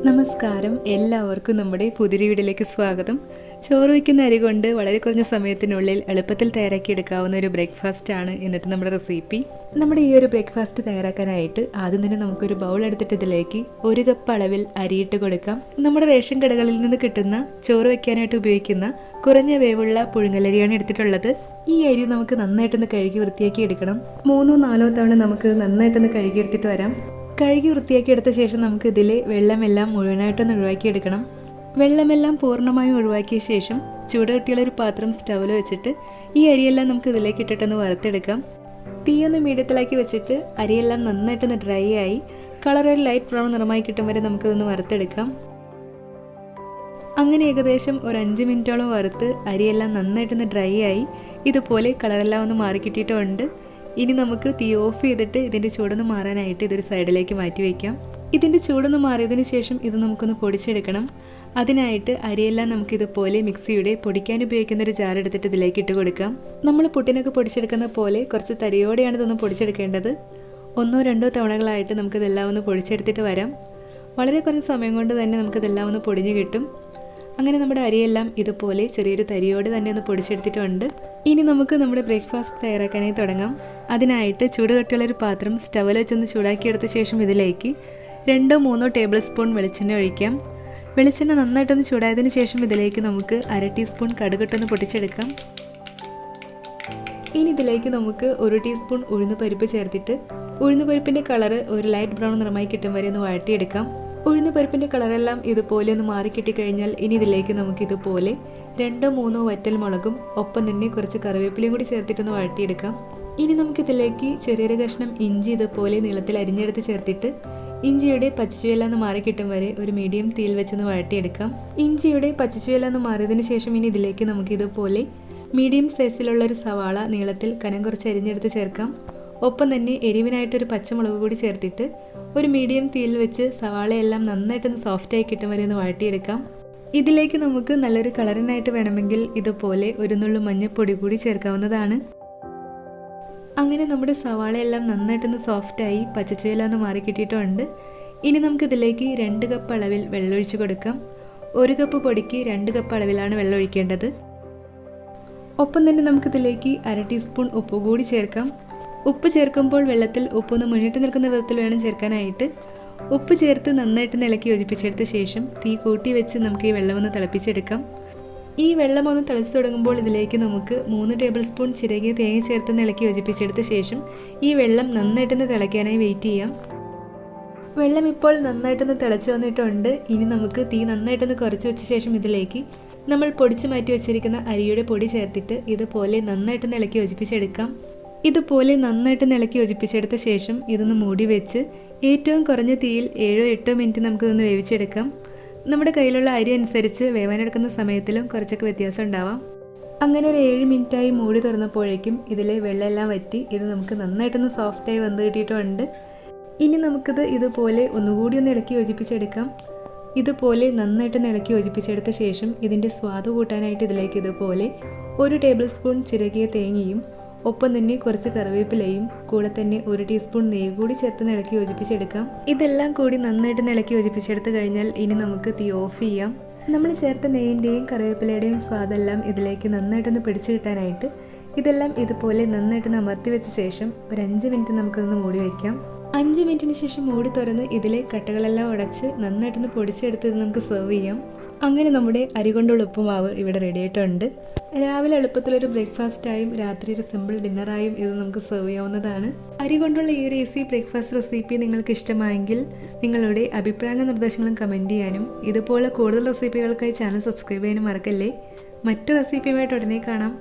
നമസ്കാരം, എല്ലാവർക്കും നമ്മുടെ പുതിയ വീഡിയോയിലേക്ക് സ്വാഗതം. ചോറ് വയ്ക്കുന്ന അരി കൊണ്ട് വളരെ കുറഞ്ഞ സമയത്തിനുള്ളിൽ എളുപ്പത്തിൽ തയ്യാറാക്കിയെടുക്കാവുന്ന ഒരു ബ്രേക്ക്ഫാസ്റ്റാണ് ഇന്നത്തെ നമ്മുടെ റെസിപ്പി. നമ്മുടെ ഈ ഒരു ബ്രേക്ക്ഫാസ്റ്റ് തയ്യാറാക്കാനായിട്ട് ആദ്യം തന്നെ നമുക്കൊരു ബൗൾ എടുത്തിട്ട് ഇതിലേക്ക് 1 കപ്പ് അളവിൽ അരിയിട്ട് കൊടുക്കാം. നമ്മുടെ റേഷൻ കടകളിൽ നിന്ന് കിട്ടുന്ന ചോറ് വയ്ക്കാനായിട്ട് ഉപയോഗിക്കുന്ന കുറഞ്ഞ വേവുള്ള പുഴുങ്ങലരിയാണ് എടുത്തിട്ടുള്ളത്. ഈ അരി നമുക്ക് നന്നായിട്ടൊന്ന് കഴുകി വൃത്തിയാക്കി എടുക്കണം. 3-4 തവണ നമുക്ക് നന്നായിട്ടൊന്ന് കഴുകി എടുത്തിട്ട് വരാം. കഴുകി വൃത്തിയാക്കി എടുത്ത ശേഷം നമുക്ക് ഇതിലെ വെള്ളമെല്ലാം മുഴുവനായിട്ടൊന്ന് ഒഴിവാക്കിയെടുക്കണം. വെള്ളമെല്ലാം പൂർണ്ണമായും ഒഴിവാക്കിയ ശേഷം ചൂടുകട്ടിയുള്ള ഒരു പാത്രം സ്റ്റൗവിൽ വെച്ചിട്ട് ഈ അരിയെല്ലാം നമുക്ക് ഇതിലേക്ക് ഇട്ടിട്ടൊന്ന് വറുത്തെടുക്കാം. തീയൊന്ന് മീഡിയത്തിലാക്കി വെച്ചിട്ട് അരിയെല്ലാം നന്നായിട്ടൊന്ന് ഡ്രൈ ആയി കളർ ഒരു ലൈറ്റ് ബ്രൗൺ നിറമായി കിട്ടും വരെ നമുക്കിതൊന്ന് വറുത്തെടുക്കാം. അങ്ങനെ ഏകദേശം ഒരു 5 മിനിറ്റോളം വറുത്ത് അരിയെല്ലാം നന്നായിട്ടൊന്ന് ഡ്രൈ ആയി ഇതുപോലെ കളറെല്ലാം ഒന്ന് മാറി കിട്ടിയിട്ടുണ്ട്. ഇനി നമുക്ക് തീ ഓഫ് ചെയ്തിട്ട് ഇതിൻ്റെ ചൂടൊന്ന് മാറാനായിട്ട് ഇതൊരു സൈഡിലേക്ക് മാറ്റി വയ്ക്കാം. ഇതിൻ്റെ ചൂടൊന്ന് മാറിയതിന് ശേഷം ഇത് നമുക്കൊന്ന് പൊടിച്ചെടുക്കണം. അതിനായിട്ട് അരിയെല്ലാം നമുക്കിതുപോലെ മിക്സിയുടെ പൊടിക്കാൻ ഉപയോഗിക്കുന്ന ഒരു ജാർ എടുത്തിട്ട് ഇതിലേക്ക് ഇട്ട് കൊടുക്കാം. നമ്മൾ പുട്ടിനൊക്കെ പൊടിച്ചെടുക്കുന്ന പോലെ കുറച്ച് തരിയോടെയാണ് ഇതൊന്ന് പൊടിച്ചെടുക്കേണ്ടത്. 1-2 തവണകളായിട്ട് നമുക്കിതെല്ലാം ഒന്ന് പൊടിച്ചെടുത്തിട്ട് വരാം. വളരെ കുറച്ച് സമയം കൊണ്ട് തന്നെ നമുക്കിതെല്ലാം ഒന്ന് പൊടിഞ്ഞു കിട്ടും. അങ്ങനെ നമ്മുടെ അരിയെല്ലാം ഇതുപോലെ ചെറിയൊരു തരിയോടെ തന്നെ ഒന്ന് പൊടിച്ചെടുത്തിട്ടുണ്ട്. ഇനി നമുക്ക് നമ്മുടെ ബ്രേക്ക്ഫാസ്റ്റ് തയ്യാറാക്കാനായി തുടങ്ങാം. അതിനായിട്ട് ചൂടുകട്ടിയുള്ളൊരു പാത്രം സ്റ്റൗവിൽ വെച്ചൊന്ന് ചൂടാക്കിയെടുത്ത ശേഷം ഇതിലേക്ക് 2-3 ടേബിൾ സ്പൂൺ വെളിച്ചെണ്ണ ഒഴിക്കാം. വെളിച്ചെണ്ണ നന്നായിട്ടൊന്ന് ചൂടായതിനു ശേഷം ഇതിലേക്ക് നമുക്ക് 1/2 ടീസ്പൂൺ കടുകിട്ടൊന്ന് പൊട്ടിച്ചെടുക്കാം. ഇനി ഇതിലേക്ക് നമുക്ക് 1 ടീസ്പൂൺ ഉഴുന്നുപരിപ്പ് ചേർത്തിട്ട് ഉഴുന്നുപരിപ്പിൻ്റെ കളറ് ഒരു ലൈറ്റ് ബ്രൗൺ നിറമായി കിട്ടും വരെ ഒന്ന് വഴറ്റിയെടുക്കാം. ഉഴുന്നുപരിപ്പിൻ്റെ കളറെല്ലാം ഇതുപോലെ ഒന്ന് മാറി കിട്ടിക്കഴിഞ്ഞാൽ ഇനി ഇതിലേക്ക് നമുക്കിതുപോലെ 2-3 വറ്റൽ മുളകും ഒപ്പം തന്നെ കുറച്ച് കറിവേപ്പിലയും കൂടി ചേർത്തിട്ടൊന്ന് വഴറ്റിയെടുക്കാം. ഇനി നമുക്കിതിലേക്ക് ചെറിയൊരു കഷ്ണം ഇഞ്ചി ഇതുപോലെ നീളത്തിൽ അരിഞ്ഞെടുത്ത് ചേർത്തിട്ട് ഇഞ്ചിയുടെ പച്ചച്ചുവയെല്ലാം ഒന്ന് മാറി കിട്ടും വരെ ഒരു മീഡിയം തീയിൽ വെച്ചൊന്ന് വഴറ്റിയെടുക്കാം. ഇഞ്ചിയുടെ പച്ചച്ചുവയെല്ലാം ഒന്ന് മാറിയതിന് ശേഷം ഇനി ഇതിലേക്ക് നമുക്കിതുപോലെ മീഡിയം സൈസിലുള്ള ഒരു സവാള നീളത്തിൽ കനം കുറച്ച് അരിഞ്ഞെടുത്ത് ചേർക്കാം. ഒപ്പം തന്നെ എരിവിനായിട്ടൊരു പച്ചമുളക് കൂടി ചേർത്തിട്ട് ഒരു മീഡിയം തീയിൽ വെച്ച് സവാളയെല്ലാം നന്നായിട്ടൊന്ന് സോഫ്റ്റായി കിട്ടും വരെ ഒന്ന് വഴറ്റിയെടുക്കാം. ഇതിലേക്ക് നമുക്ക് നല്ലൊരു കളറിനായിട്ട് വേണമെങ്കിൽ ഇതുപോലെ ഒരു നുള്ളു മഞ്ഞൾപ്പൊടി കൂടി ചേർക്കാവുന്നതാണ്. അങ്ങനെ നമ്മുടെ സവാളയെല്ലാം നന്നായിട്ടൊന്ന് സോഫ്റ്റായി പച്ചച്ചുവയെല്ലാം ഒന്ന് മാറി കിട്ടിയിട്ടുണ്ട്. ഇനി നമുക്കിതിലേക്ക് 2 കപ്പ് അളവിൽ വെള്ളം ഒഴിച്ച് കൊടുക്കാം. 1 കപ്പ് പൊടിക്ക് 2 കപ്പ് അളവിലാണ് വെള്ളം ഒഴിക്കേണ്ടത്. ഒപ്പം തന്നെ നമുക്കിതിലേക്ക് 1/2 ടീസ്പൂൺ ഉപ്പ് കൂടി ചേർക്കാം. ഉപ്പ് ചേർക്കുമ്പോൾ വെള്ളത്തിൽ ഉപ്പൊന്ന് മുന്നിട്ട് നിൽക്കുന്ന വിധത്തിൽ വേണം ചേർക്കാനായിട്ട്. ഉപ്പ് ചേർത്ത് നന്നായിട്ട് ഇളക്കി യോജിപ്പിച്ചെടുത്ത ശേഷം തീ കൂട്ടി വെച്ച് നമുക്ക് ഈ വെള്ളം ഒന്ന് തിളപ്പിച്ചെടുക്കാം. ഈ വെള്ളം ഒന്ന് തിളച്ച് തുടങ്ങുമ്പോൾ ഇതിലേക്ക് നമുക്ക് 3 ടേബിൾ സ്പൂൺ ചിരകിയ തേങ്ങ ചേർത്ത് ഇളക്കി യോജിപ്പിച്ചെടുത്ത ശേഷം ഈ വെള്ളം നന്നായിട്ടൊന്ന് തിളയ്ക്കാനായി വെയിറ്റ് ചെയ്യാം. വെള്ളം ഇപ്പോൾ നന്നായിട്ടൊന്ന് തിളച്ച് വന്നിട്ടുണ്ട്. ഇനി നമുക്ക് തീ നന്നായിട്ടൊന്ന് കുറച്ച് വെച്ച ശേഷം ഇതിലേക്ക് നമ്മൾ പൊടിച്ച് മാറ്റി വെച്ചിരിക്കുന്ന അരിയുടെ പൊടി ചേർത്തിട്ട് ഇതുപോലെ നന്നായിട്ടൊന്ന് ഇളക്കി യോജിപ്പിച്ചെടുക്കാം. ഇതുപോലെ നന്നായിട്ട് ഇളക്കി യോജിപ്പിച്ചെടുത്ത ശേഷം ഇതൊന്ന് മൂടി വെച്ച് ഏറ്റവും കുറഞ്ഞ തീയിൽ 7-8 മിനിറ്റ് നമുക്കിതൊന്ന് വേവിച്ചെടുക്കാം. നമ്മുടെ കയ്യിലുള്ള അരി അനുസരിച്ച് വേവാനെടുക്കുന്ന സമയത്തിലും കുറച്ചൊക്കെ വ്യത്യാസം ഉണ്ടാവാം. അങ്ങനെ ഒരു 7 മിനിറ്റായി മൂടി തുറന്നപ്പോഴേക്കും ഇതിലെ വെള്ളമെല്ലാം വറ്റി ഇത് നമുക്ക് നന്നായിട്ടൊന്ന് സോഫ്റ്റായി വന്ന് കിട്ടിയിട്ടുണ്ട്. ഇനി നമുക്കിത് ഇതുപോലെ ഒന്നുകൂടി ഒന്ന് ഇളക്കി യോജിപ്പിച്ചെടുക്കാം. ഇതുപോലെ നന്നായിട്ടൊന്ന് ഇളക്കി യോജിപ്പിച്ചെടുത്ത ശേഷം ഇതിൻ്റെ സ്വാദ് കൂട്ടാനായിട്ട് ഇതിലേക്ക് ഇതുപോലെ 1 ടേബിൾ സ്പൂൺ ചിരകിയ തേങ്ങയും ഒപ്പം തന്നെ കുറച്ച് കറിവേപ്പിലയും കൂടെ തന്നെ 1 ടീസ്പൂൺ നെയ്യ് കൂടി ചേർത്ത് ഇളക്കി യോജിപ്പിച്ചെടുക്കാം. ഇതെല്ലാം കൂടി നന്നായിട്ട് ഇളക്കി യോജിപ്പിച്ചെടുത്ത് കഴിഞ്ഞാൽ ഇനി നമുക്ക് തീ ഓഫ് ചെയ്യാം. നമ്മൾ ചേർത്ത നെയ്യിൻ്റെയും കറിവേപ്പിലയുടെയും സ്വാദെല്ലാം ഇതിലേക്ക് നന്നായിട്ടൊന്ന് പിടിച്ചു കിട്ടാനായിട്ട് ഇതെല്ലാം ഇതുപോലെ നന്നായിട്ടൊന്ന് അമർത്തി വെച്ച ശേഷം ഒരു 5 മിനിറ്റ് നമുക്കൊന്ന് മൂടി വയ്ക്കാം. 5 മിനിറ്റിന് ശേഷം മൂടി തുറന്ന് ഇതിലെ കട്ടകളെല്ലാം ഉടച്ച് നന്നായിട്ടൊന്ന് പൊടിച്ചെടുത്ത് ഇത് നമുക്ക് സെർവ് ചെയ്യാം. അങ്ങനെ നമ്മുടെ അരി കൊണ്ടുള്ള ഉപ്പുമാവ് ഇവിടെ റെഡി ആയിട്ടുണ്ട്. രാവിലെ എളുപ്പത്തിലൊരു ബ്രേക്ക്ഫാസ്റ്റായും രാത്രി ഒരു സിമ്പിൾ ഡിന്നറായും ഇത് നമുക്ക് സെർവ് ചെയ്യാവുന്നതാണ്. അരി കൊണ്ടുള്ള ഈ ഒരു ഈസി ബ്രേക്ക്ഫാസ്റ്റ് റെസിപ്പി നിങ്ങൾക്ക് ഇഷ്ടമായെങ്കിൽ നിങ്ങളുടെ അഭിപ്രായങ്ങളും നിർദ്ദേശങ്ങളും കമൻറ്റ് ചെയ്യാനും ഇതുപോലെ കൂടുതൽ റെസിപ്പികൾക്കായി ചാനൽ സബ്സ്ക്രൈബ് ചെയ്യാനും മറക്കല്ലേ. മറ്റു റെസിപ്പിയുമായിട്ട് ഉടനെ കാണാം.